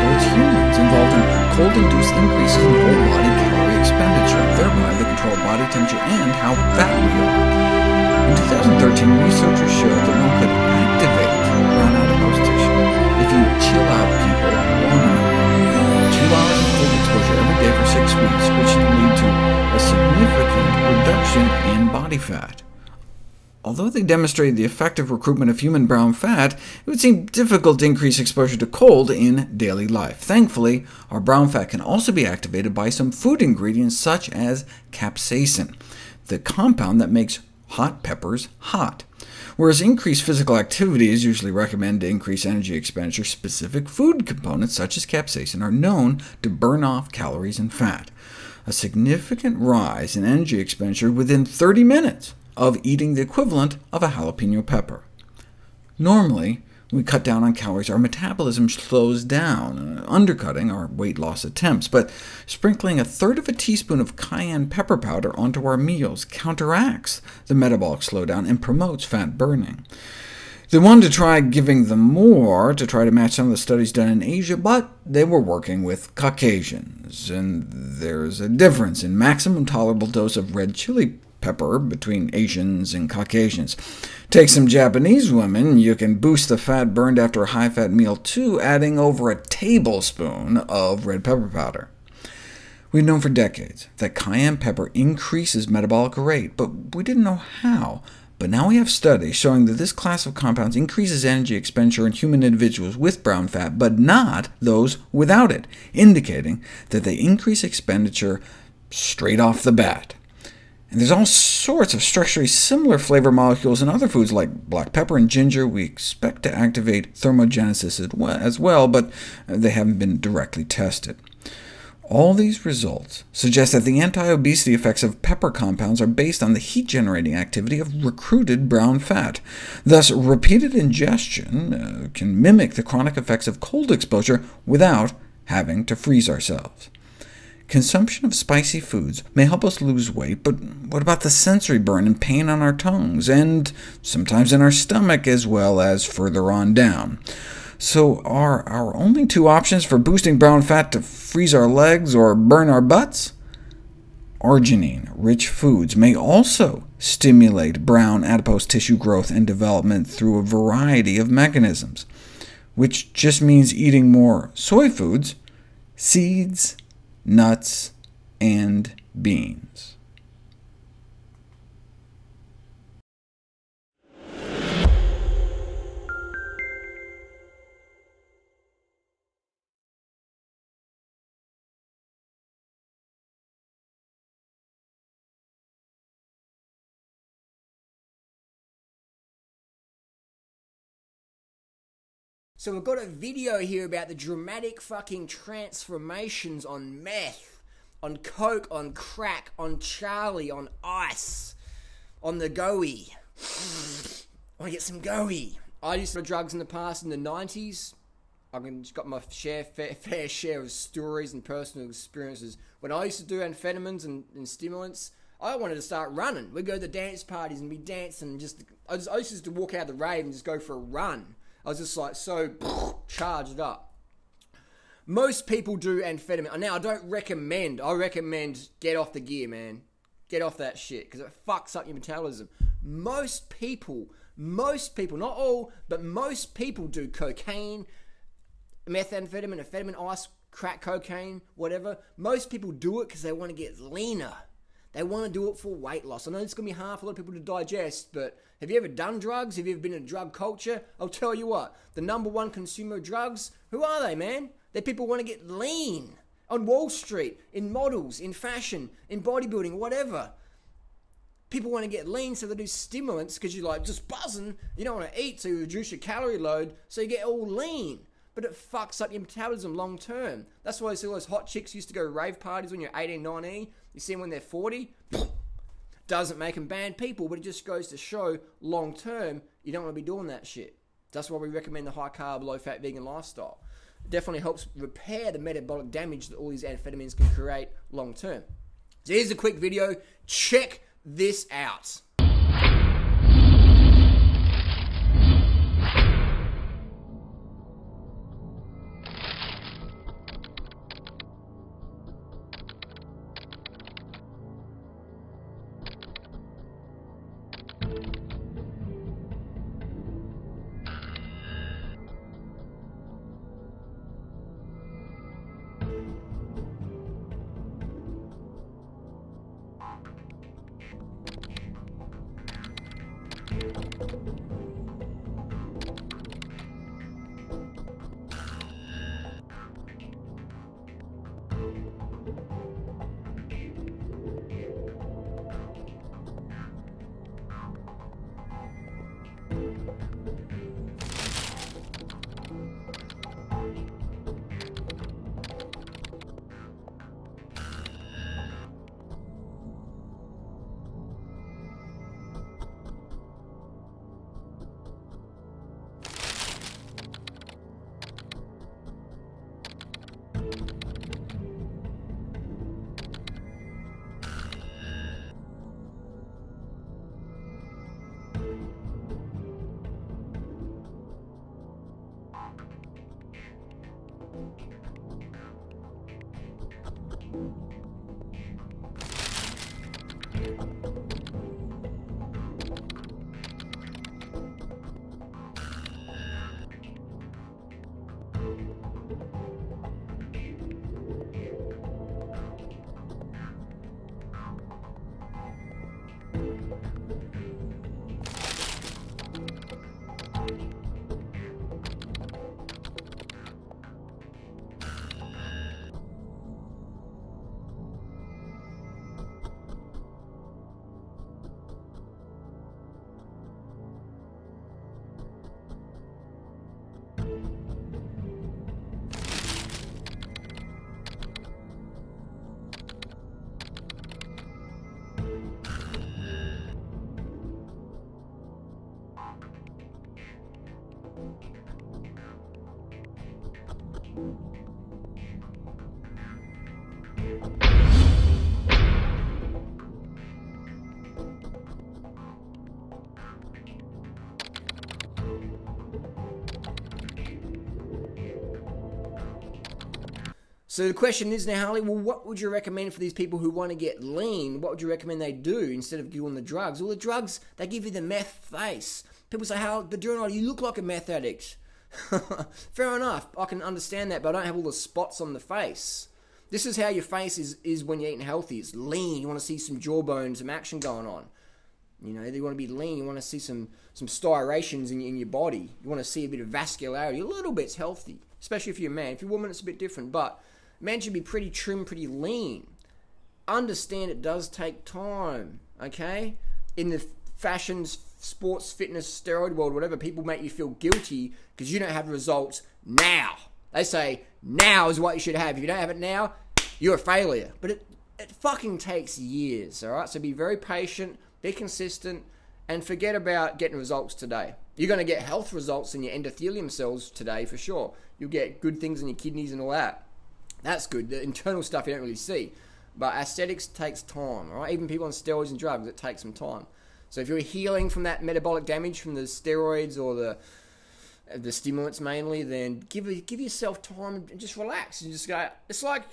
towards humans, involving cold-induced increases in whole body calorie expenditure, thereby the control of body temperature and how fat we are. In 2013, researchers showed that one could activate brown adipose tissue if you chill out people long enough. 2 hours of cold exposure every day for 6 weeks, which can lead to a significant reduction in body fat. Although they demonstrated the effective recruitment of human brown fat, it would seem difficult to increase exposure to cold in daily life. Thankfully, our brown fat can also be activated by some food ingredients such as capsaicin, the compound that makes hot peppers hot. Whereas increased physical activity is usually recommended to increase energy expenditure, specific food components such as capsaicin are known to burn off calories and fat. A significant rise in energy expenditure within 30 minutes of eating the equivalent of a jalapeno pepper. Normally, when we cut down on calories, our metabolism slows down, undercutting our weight loss attempts, but sprinkling 1/3 of a teaspoon of cayenne pepper powder onto our meals counteracts the metabolic slowdown and promotes fat burning. They wanted to try giving them more to try to match some of the studies done in Asia, but they were working with Caucasians, and there's a difference in maximum tolerable dose of red chili pepper between Asians and Caucasians. Take some Japanese women, you can boost the fat burned after a high-fat meal too, adding over a tablespoon of red pepper powder. We've known for decades that cayenne pepper increases metabolic rate, but we didn't know how. But now we have studies showing that this class of compounds increases energy expenditure in human individuals with brown fat, but not those without it, indicating that they increase expenditure straight off the bat. And there's all sorts of structurally similar flavor molecules in other foods like black pepper and ginger we expect to activate thermogenesis as well, but they haven't been directly tested. All these results suggest that the anti-obesity effects of pepper compounds are based on the heat-generating activity of recruited brown fat. Thus, repeated ingestion can mimic the chronic effects of cold exposure without having to freeze ourselves. Consumption of spicy foods may help us lose weight, but what about the sensory burn and pain on our tongues, and sometimes in our stomach, as well as further on down? So are our only 2 options for boosting brown fat to freeze our legs or burn our butts? Arginine-rich foods may also stimulate brown adipose tissue growth and development through a variety of mechanisms, which just means eating more soy foods, seeds, nuts, and beans. So we've got a video here about the dramatic fucking transformations on meth, on coke, on crack, on Charlie, on ice, on the goey. I want to get some goey. I used to do drugs in the past in the 90s. I've just got my fair share of stories and personal experiences. When I used to do amphetamines and stimulants, I wanted to start running. We'd go to the dance parties and be dancing. I used to walk out of the rave and just go for a run. I was just like so charged up. Most people do amphetamine. Now, I recommend get off the gear, man. Get off that shit, because it fucks up your metabolism. Most people, not all, but most people do cocaine, methamphetamine, amphetamine, ice, crack, cocaine, whatever. Most people do it because they want to get leaner. They want to do it for weight loss. I know it's going to be hard for a lot of people to digest, but have you ever done drugs? Have you ever been in a drug culture? I'll tell you what, the #1 consumer of drugs, who are they, man? They're people who want to get lean. On Wall Street, in models, in fashion, in bodybuilding, whatever. People want to get lean, so they do stimulants, because you're like just buzzing. You don't want to eat, so you reduce your calorie load, so you get all lean. But it fucks up your metabolism long term. That's why I see all those hot chicks used to go to rave parties when you're 18, 19. You see them when they're 40. Doesn't make them bad people, but it just goes to show long term you don't want to be doing that shit. That's why we recommend the high carb, low fat vegan lifestyle. It definitely helps repair the metabolic damage that all these amphetamines can create long term. So here's a quick video. Check this out. So the question is now, Harley, well, what would you recommend for these people who want to get lean? What would you recommend they do instead of doing the drugs? Well, the drugs, they give you the meth face. People say, Harley, but Durant, you look like a meth addict. Fair enough, I can understand that, but I don't have all the spots on the face. This is how your face is when you're eating healthy. It's lean. You want to see some jawbone, some action going on. You know, you want to be lean. You want to see some striations in your body. You want to see a bit of vascularity. A little bit's healthy, especially if you're a man. If you're a woman, it's a bit different, but men should be pretty trim, pretty lean. Understand it does take time, okay? In the fashion, sports, fitness, steroid world, whatever, people make you feel guilty because you don't have results now. They say, now is what you should have. If you don't have it now, you're a failure. But it fucking takes years, all right? So be very patient, be consistent, and forget about getting results today. You're going to get health results in your endothelium cells today for sure. You'll get good things in your kidneys and all that. That's good. The internal stuff you don't really see. But aesthetics takes time, all right? Even people on steroids and drugs, it takes some time. So if you're healing from that metabolic damage from the steroids or the stimulants mainly, then give yourself time and just relax. And just go, it's like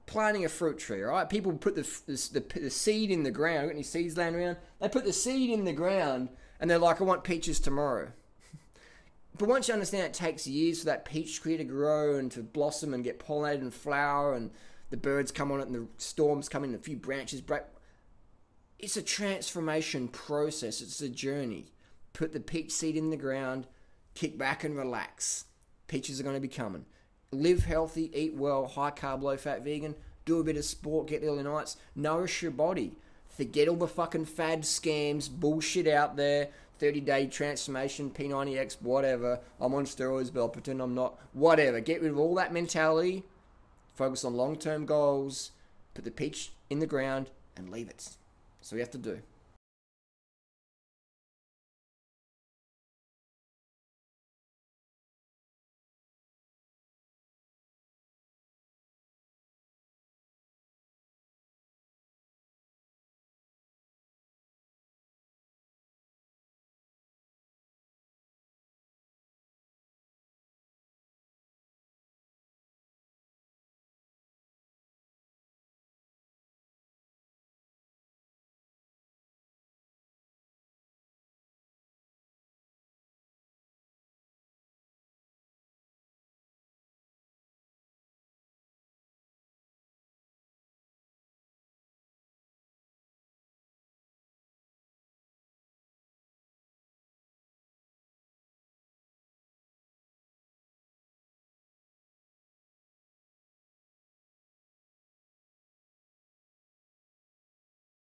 planting a fruit tree, all right? People put the seed in the ground. Got any seeds laying around? They put the seed in the ground and they're like, I want peaches tomorrow. But once you understand it takes years for that peach tree to grow and to blossom and get pollinated and flower and the birds come on it and the storms come in and a few branches break. It's a transformation process. It's a journey. Put the peach seed in the ground, kick back and relax. Peaches are going to be coming. Live healthy, eat well, high carb, low fat, vegan. Do a bit of sport, get the early nights. Nourish your body. Forget all the fucking fad scams, bullshit out there. 30-day transformation, P90X, whatever. I'm on steroids, but I'll pretend I'm not. Whatever. Get rid of all that mentality. Focus on long-term goals. Put the peach in the ground and leave it. That's what you have to do.